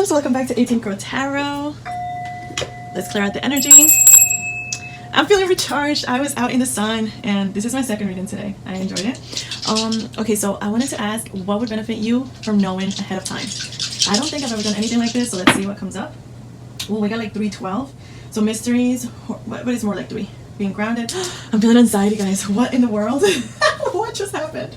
guys, welcome back to 18 Crow Tarot. Let's clear out the energy. I'm feeling recharged. I was out in the sun and this is my second reading today. I enjoyed it. Okay, so I wanted to ask what would benefit you from knowing ahead of time. I don't think I've ever done anything like this, so let's see what comes up. Well, we got like 312. So mysteries, what is more like 3? Being grounded. I'm feeling anxiety, guys. What in the world? What just happened?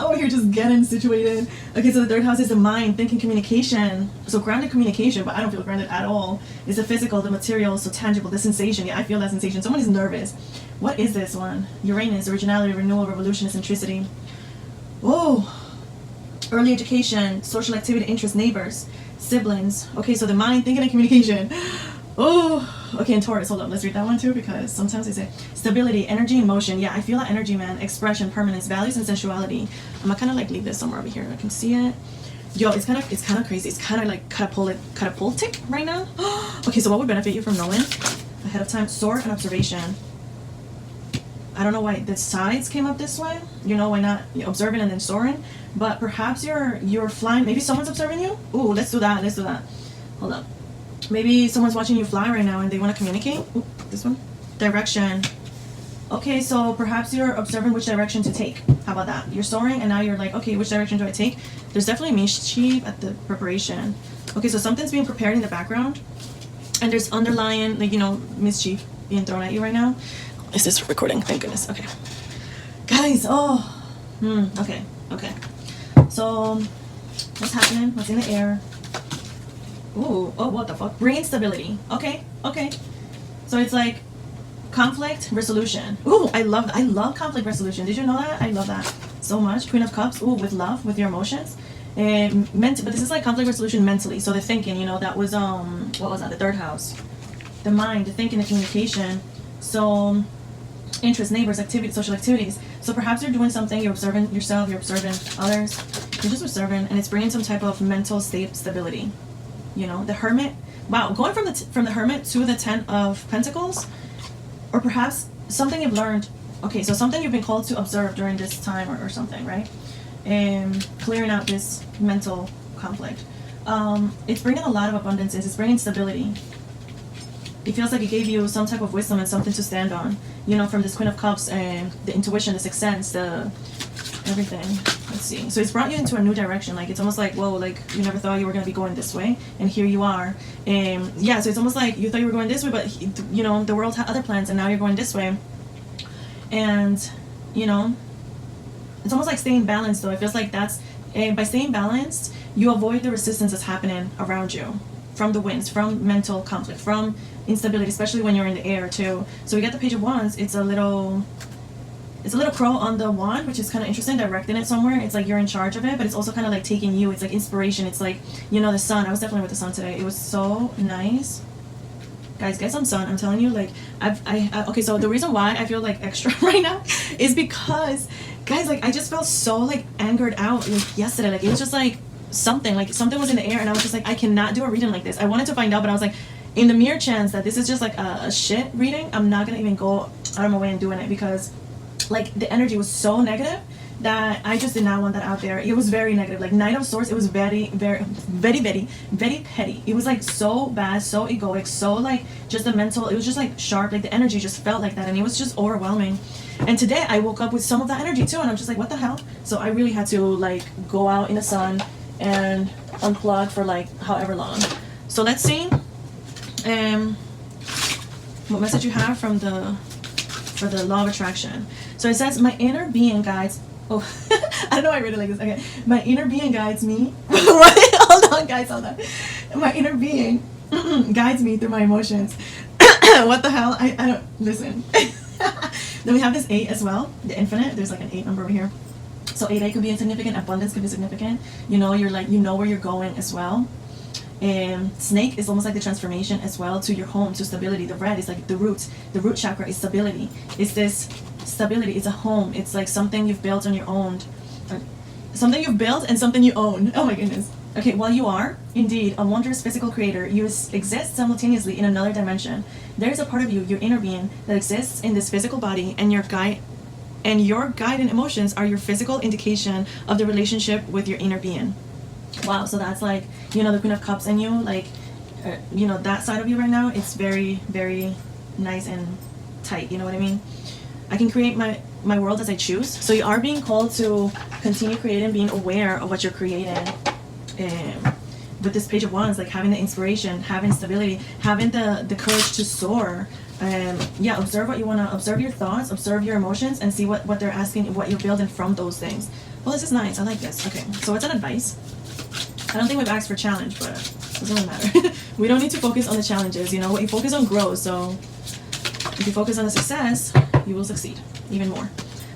Oh, here just getting situated. Okay, so the third house is the mind, thinking, communication. So grounded communication, but I don't feel grounded at all. It's the physical, the material, so tangible, the sensation. Yeah, I feel that sensation. Someone is nervous. What is this one? Uranus, originality, renewal, revolution, eccentricity. Oh, early education, social activity, interest, neighbors, siblings. Okay, so the mind, thinking, and communication. Oh, okay, and Taurus, hold on, let's read that one too, because sometimes they say stability, energy, and motion. Yeah, I feel that energy, man. Expression, permanence, values, and sensuality. I'm gonna kind of like leave this somewhere over here. I can see it. Yo, it's kind of crazy. It's kind of like catapultic right now. Okay, so what would benefit you from knowing ahead of time? Soar and observation. I don't know why the sides came up this way. You know, why not observing and then soaring? But perhaps you're flying. Maybe someone's observing you. Ooh, let's do that. Let's do that. Hold up. Maybe someone's watching you fly right now and they want to communicate. Ooh, this one. Direction. Okay, so perhaps you're observing which direction to take. How about that? You're soaring and now you're like, okay, which direction do I take? There's definitely mischief at the preparation. Okay, so something's being prepared in the background. And there's underlying, like, you know, mischief being thrown at you right now. Is this recording? Thank goodness. Okay. Guys, oh. Okay, okay. So, what's happening? What's in the air? Ooh, oh, what the fuck? Brain stability. Okay, okay. So it's like conflict resolution. Ooh, I love conflict resolution. Did you know that? I love that so much. Queen of Cups. Ooh, with love, with your emotions. But this is like conflict resolution mentally. So the thinking, you know, that was what was that? The third house. The mind, the thinking, the communication. So interest, neighbors, activity, social activities. So perhaps you're doing something, you're observing yourself, you're observing others. You're just observing, and it's bringing some type of mental stability. You know, the Hermit. Wow, going from the Hermit to the Ten of Pentacles, or perhaps something you've learned. Okay, so something you've been called to observe during this time, or something, right? And clearing out this mental conflict. It's bringing a lot of abundances. It's bringing stability. It feels like it gave you some type of wisdom and something to stand on. You know, from this Queen of Cups and the intuition, the sixth sense, the everything. Let's see. So it's brought you into a new direction. Like, it's almost like, whoa, like you never thought you were going to be going this way, and here you are. And yeah, so it's almost like you thought you were going this way, but you know, the world had other plans, and now you're going this way. And you know, it's almost like staying balanced, though. It feels like that's by staying balanced, you avoid the resistance that's happening around you, from the winds, from mental conflict, from instability, especially when you're in the air too. So we got the Page of Wands. It's a little crow on the wand, which is kind of interesting, directing it somewhere. It's like you're in charge of it, but it's also kind of like taking you. It's like inspiration. It's like, you know, the sun. I was definitely with the sun today. It was so nice. Guys, get some sun. I'm telling you, like, okay, so the reason why I feel like extra right now is because, guys, like, I just felt so like angered out like yesterday. Like, it was just like something was in the air, and I was just like, I cannot do a reading like this. I wanted to find out, but I was like, in the mere chance that this is just like a shit reading, I'm not gonna even go out of my way and doing it, because like the energy was so negative that I just did not want that out there. It was very negative. Like Knight of Swords, it was very, very, very, very, very petty. It was like so bad, so egoic, so like just the mental, it was just like sharp, like the energy just felt like that, and it was just overwhelming. And today I woke up with some of that energy too, and I'm just like, what the hell? So I really had to like go out in the sun and unplug for like however long. So let's see what message you have for the law of attraction. So it says, my inner being guides. Oh, I don't know why I read it like this. Okay, my inner being guides me. Hold on, guys, hold on. My inner being guides me through my emotions. What the hell? I don't listen. Then we have this 8 as well, the infinite. There's like an 8 number over here. So 8 could be insignificant. Abundance could be significant. You know, you're like, you know where you're going as well. And snake is almost like the transformation as well to your home, to stability. The red is like the roots. The root chakra is stability. It's this stability. It's a home. It's like something you've built on your own. Something you've built and something you own. Oh my goodness. Okay, while you are indeed a wondrous physical creator, you exist simultaneously in another dimension. There is a part of you, your inner being, that exists in this physical body, and your guide and emotions are your physical indication of the relationship with your inner being. Wow, so that's like, you know, the Queen of Cups in you, like, you know, that side of you right now, it's very, very nice and tight, you know what I mean? I can create my world as I choose. So you are being called to continue creating, being aware of what you're creating. With this Page of Wands, like having the inspiration, having stability, having the courage to soar. Yeah, observe what you want to observe, your thoughts, observe your emotions, and see what they're asking, what you're building from those things. Well, this is nice. I like this. Okay, so what's an advice? I don't think we've asked for challenge, but it doesn't really matter. We don't need to focus on the challenges. You know, what you focus on grows. So if you focus on the success, you will succeed even more.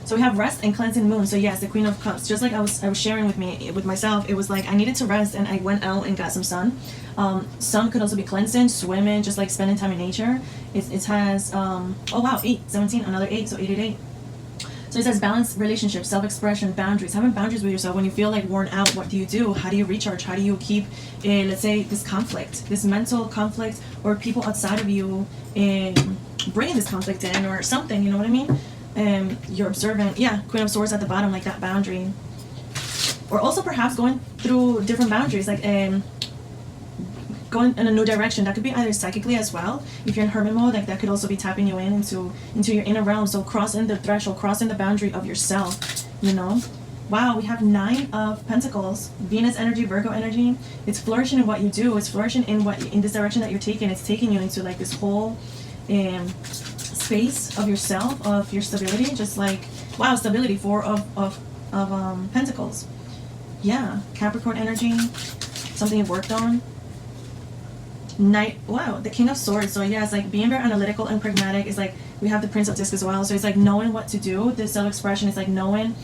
So we have rest and cleansing moon. So yes, the Queen of Cups. Just like I was sharing with myself, it was like I needed to rest, and I went out and got some sun. Sun could also be cleansing, swimming, just like spending time in nature. It has oh wow, 8, 17, another 8, so 888. So it says balance, relationships, self-expression, boundaries. Having boundaries with yourself. When you feel like worn out, what do you do? How do you recharge? How do you keep, let's say, this conflict, this mental conflict, or people outside of you bringing this conflict in, or something, you know what I mean? You're observant. Yeah, Queen of Swords at the bottom, like that boundary. Or also perhaps going through different boundaries, like going in a new direction. That could be either psychically as well. If you're in hermit mode, like that could also be tapping you into your inner realm. So crossing the threshold, crossing the boundary of yourself, you know. Wow, we have 9 of Pentacles, Venus energy, Virgo energy. It's flourishing in what you do. It's flourishing in this direction that you're taking. It's taking you into like this whole space of yourself, of your stability. Just like, wow, stability. 4 of Pentacles. Yeah, Capricorn energy, something you've worked on. Wow, the King of Swords. So yeah, it's like being very analytical and pragmatic. It's like we have the Prince of Disc as well. So it's like knowing what to do. The self-expression is like knowing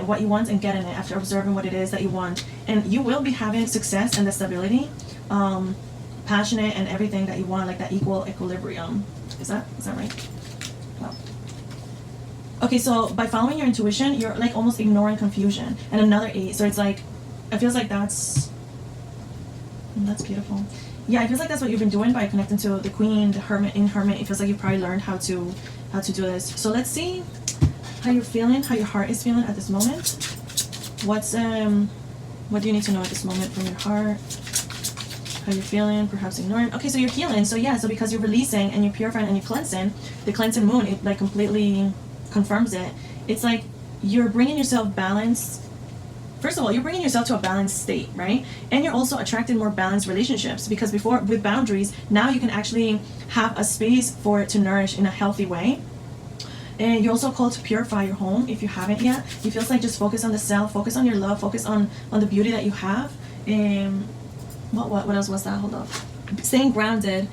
what you want and getting it after observing what it is that you want. And you will be having success and the stability, passionate and everything that you want, like that equilibrium. Is that right? Wow. Okay, so by following your intuition, you're like almost ignoring confusion. And another 8. So it's like, it feels like that's beautiful. Yeah, it feels like that's what you've been doing by connecting to the Queen, the Hermit. In Hermit, it feels like you probably learned how to do this. So let's see how you're feeling, how your heart is feeling at this moment. What do you need to know at this moment from your heart? How you're feeling, perhaps ignoring. Okay, so you're healing. So yeah, so because you're releasing and you're purifying and you're cleansing, the cleansing moon, it like completely confirms it. It's like you're bringing yourself balance. First of all, you're bringing yourself to a balanced state, right? And you're also attracting more balanced relationships, because before, with boundaries, now you can actually have a space for it to nourish in a healthy way. And you're also called to purify your home if you haven't yet. It feels like just focus on the self, focus on your love, focus on the beauty that you have. And what else was that? Hold up. Staying grounded,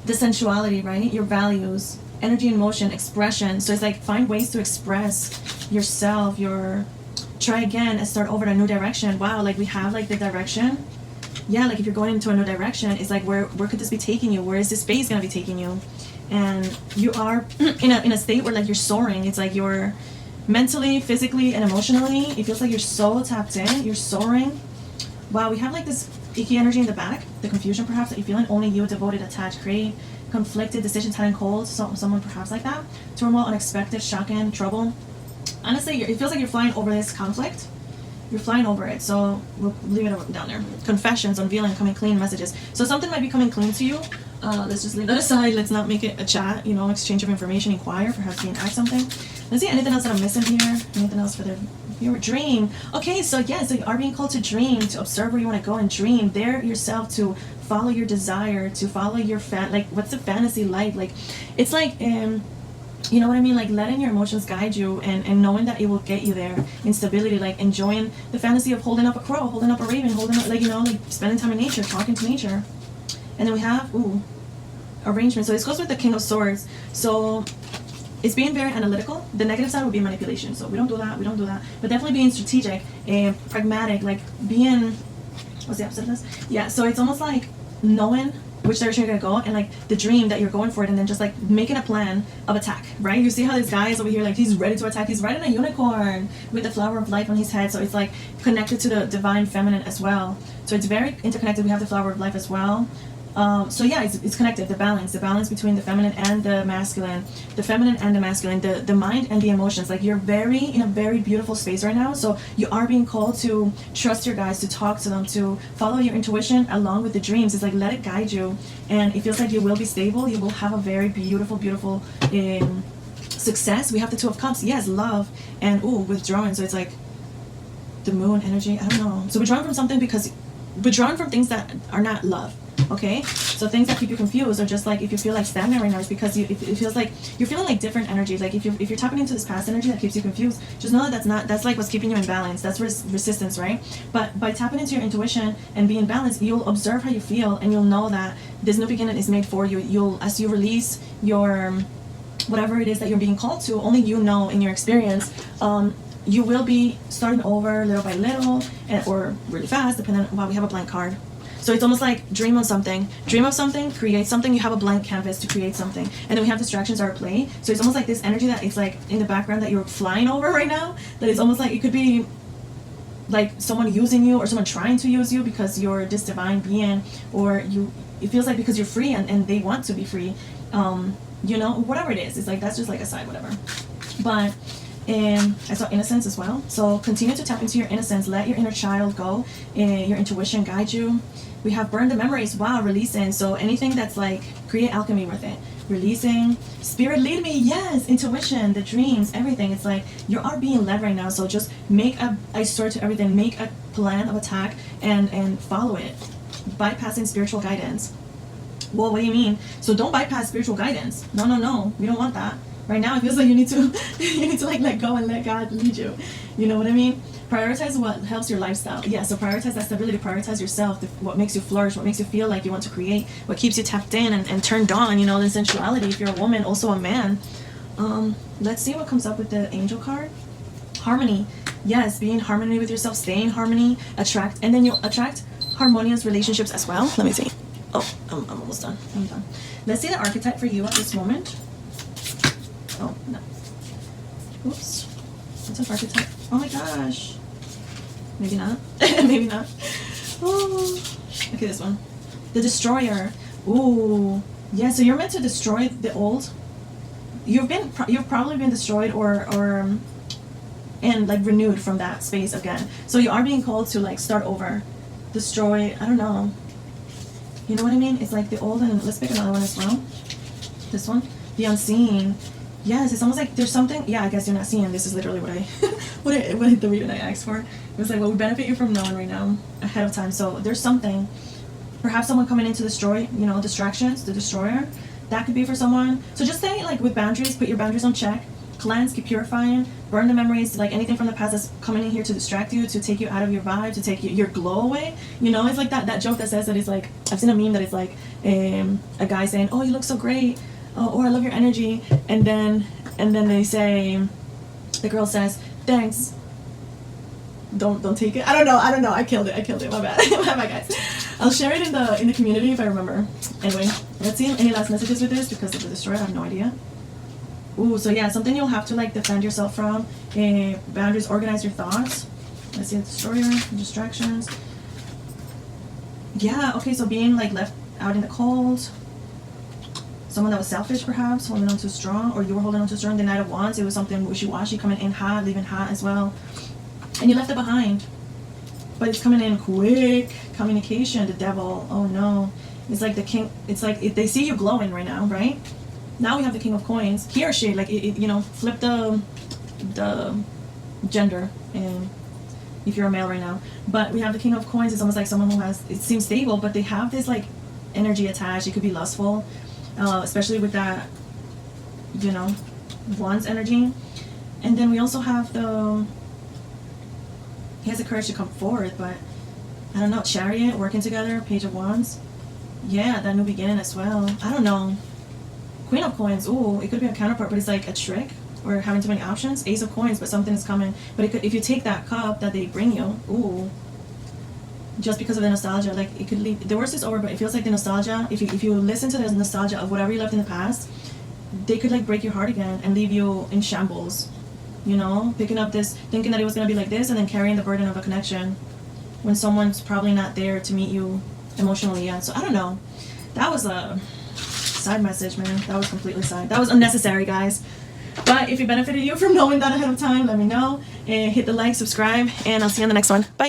the sensuality, right? Your values, energy and motion, expression. So it's like find ways to express yourself, try again and start over in a new direction. Wow, like we have like the direction. Yeah, like if you're going into a new direction, it's like where could this be taking you? Where is this space gonna be taking you? And you are in a state where like you're soaring. It's like you're mentally, physically, and emotionally. It feels like you're so tapped in. You're soaring. Wow, we have like this icky energy in the back. The confusion perhaps that you're feeling. Only you, devoted, attached, create, conflicted, decisions, hot and cold. So, someone perhaps like that. Turmoil, unexpected, shocking, trouble. Honestly, it feels like you're flying over this conflict. You're flying over it. So we'll leave it down there. Confessions, unveiling, coming clean, messages. So something might be coming clean to you. Let's just leave that aside. Let's not make it a chat, you know, exchange of information, inquire, perhaps being asked something. Let's see, anything else that I'm missing here? Anything else for the viewer? Dream. Okay, so yeah, so you are being called to dream, to observe where you want to go and dream. Dare yourself to follow your desire, to follow your like, what's the fantasy like? Like, it's like, you know what I mean? Like letting your emotions guide you and knowing that it will get you there in stability, like enjoying the fantasy of holding up a crow, holding up a raven, holding up, like, you know, like spending time in nature, talking to nature. And then we have, arrangement. So this goes with the King of Swords. So it's being very analytical. The negative side would be manipulation. So we don't do that. But definitely being strategic and pragmatic, like being, what's the opposite of this? Yeah, so it's almost like knowing which direction you're gonna go, and like the dream that you're going for it, and then just like making a plan of attack, right? You see how this guy is over here, like he's ready to attack. He's riding a unicorn with the flower of life on his head. So it's like connected to the divine feminine as well. So it's very interconnected. We have the flower of life as well. So yeah, it's connected. The balance between the feminine and the masculine, the mind and the emotions. Like you're in a very beautiful space right now. So you are being called to trust your guides, to talk to them, to follow your intuition along with the dreams. It's like let it guide you, and it feels like you will be stable. You will have a very beautiful success. We have the Two of Cups. Yes, love and withdrawing. So it's like the moon energy. I don't know. So withdrawing from something because withdrawing from things that are not love. Okay, so things that keep you confused, or just like if you feel like stagnant right now, it's because it feels like you're feeling like different energies. Like if you're tapping into this past energy that keeps you confused, just know that that's like what's keeping you in balance. That's resistance, right? But by tapping into your intuition and being balanced, you'll observe how you feel, and you'll know that this new beginning is made for you. As you release your whatever it is that you're being called to, only you know in your experience. You will be starting over little by little, or really fast, depending on. Wow, we have a blank card. So it's almost like dream of something, create something. You have a blank canvas to create something, and then we have distractions are at play. So it's almost like this energy that it's like in the background that you're flying over right now. That it's almost like it could be like someone using you, or someone trying to use you because you're this divine being, or it feels like because you're free and they want to be free. Whatever it is, it's like that's just like a side, whatever. But I saw innocence as well. So continue to tap into your innocence. Let your inner child go. Your intuition guide you. We have burn the memories. Wow, releasing. So anything that's like create alchemy with it. Releasing. Spirit lead me. Yes, intuition, the dreams, everything. It's like you are being led right now. So just I swear to everything. Make a plan of attack and follow it. Bypassing spiritual guidance. Well, what do you mean? So don't bypass spiritual guidance. No. We don't want that. Right now, it feels like you need to like let go and let God lead you. You know what I mean? Prioritize what helps your lifestyle. Yeah, so prioritize that stability. Prioritize yourself. What makes you flourish. What makes you feel like you want to create. What keeps you tapped in and turned on. The sensuality. If you're a woman, also a man. Let's see what comes up with the angel card. Harmony. Yes, be in harmony with yourself. Stay in harmony. Attract. And then you'll attract harmonious relationships as well. Let me see. Oh, I'm almost done. I'm done. Let's see the archetype for you at this moment. Oh, no. Oops. What's an archetype? Oh my gosh. Maybe not. Maybe not. Oh. Okay, this one. The Destroyer. Ooh. Yeah, so you're meant to destroy the old. You've probably been destroyed or and like renewed from that space again. So you are being called to like start over. Destroy, I don't know. You know what I mean? It's like the old, and let's pick another one as well. This one. The unseen. Yes, it's almost like there's something. Yeah, I guess you're not seeing. This is literally what the reading I asked for. It was like, what would benefit you from knowing right now ahead of time. So there's something. Perhaps someone coming in to destroy, distractions, the destroyer. That could be for someone. So just say, like, with boundaries, put your boundaries on check. Cleanse, keep purifying, burn the memories, like anything from the past that's coming in here to distract you, to take you out of your vibe, to take your glow away. It's like that joke that says that it's like, I've seen a meme that it's like a guy saying, oh, you look so great. Oh, I love your energy, and then they say, the girl says, thanks. Don't take it. I don't know. I killed it. My bad. My bad, guys. I'll share it in the community if I remember. Anyway, let's see any last messages with this because of the destroyer. I have no idea. Ooh, so yeah, something you'll have to like defend yourself from. Boundaries, organize your thoughts. Let's see the destroyer, distractions. Yeah. Okay. So being like left out in the cold. Someone that was selfish, perhaps, holding on too strong, or you were holding on too strong. The Knight of Wands, it was something wishy-washy, coming in hot, leaving hot as well. And you left it behind. But it's coming in quick. Communication, the Devil, oh no. It's like the King, it's like they see you glowing right now, right? Now we have the King of Coins. He or she, like, flip the gender, and if you're a male right now. But we have the King of Coins. It's almost like someone who it seems stable, but they have this, like, energy attached. It could be lustful. Especially with that, Wands energy. And then we also have he has the courage to come forward, but I don't know, Chariot, working together, Page of Wands. Yeah, that new beginning as well. I don't know. Queen of Coins, ooh, it could be a counterpart, but it's like a trick, or having too many options. Ace of Coins, but something is coming. But if you take that cup that they bring you, ooh, just because of the nostalgia, like it could leave. The worst is over, but it feels like the nostalgia. If you listen to the nostalgia of whatever you left in the past, they could like break your heart again and leave you in shambles. Picking up this, thinking that it was gonna be like this, and then carrying the burden of a connection when someone's probably not there to meet you emotionally yet. So I don't know. That was a side message, man. That was completely side. That was unnecessary, guys. But if it benefited you from knowing that ahead of time, let me know. And hit the like, subscribe, and I'll see you on the next one. Bye.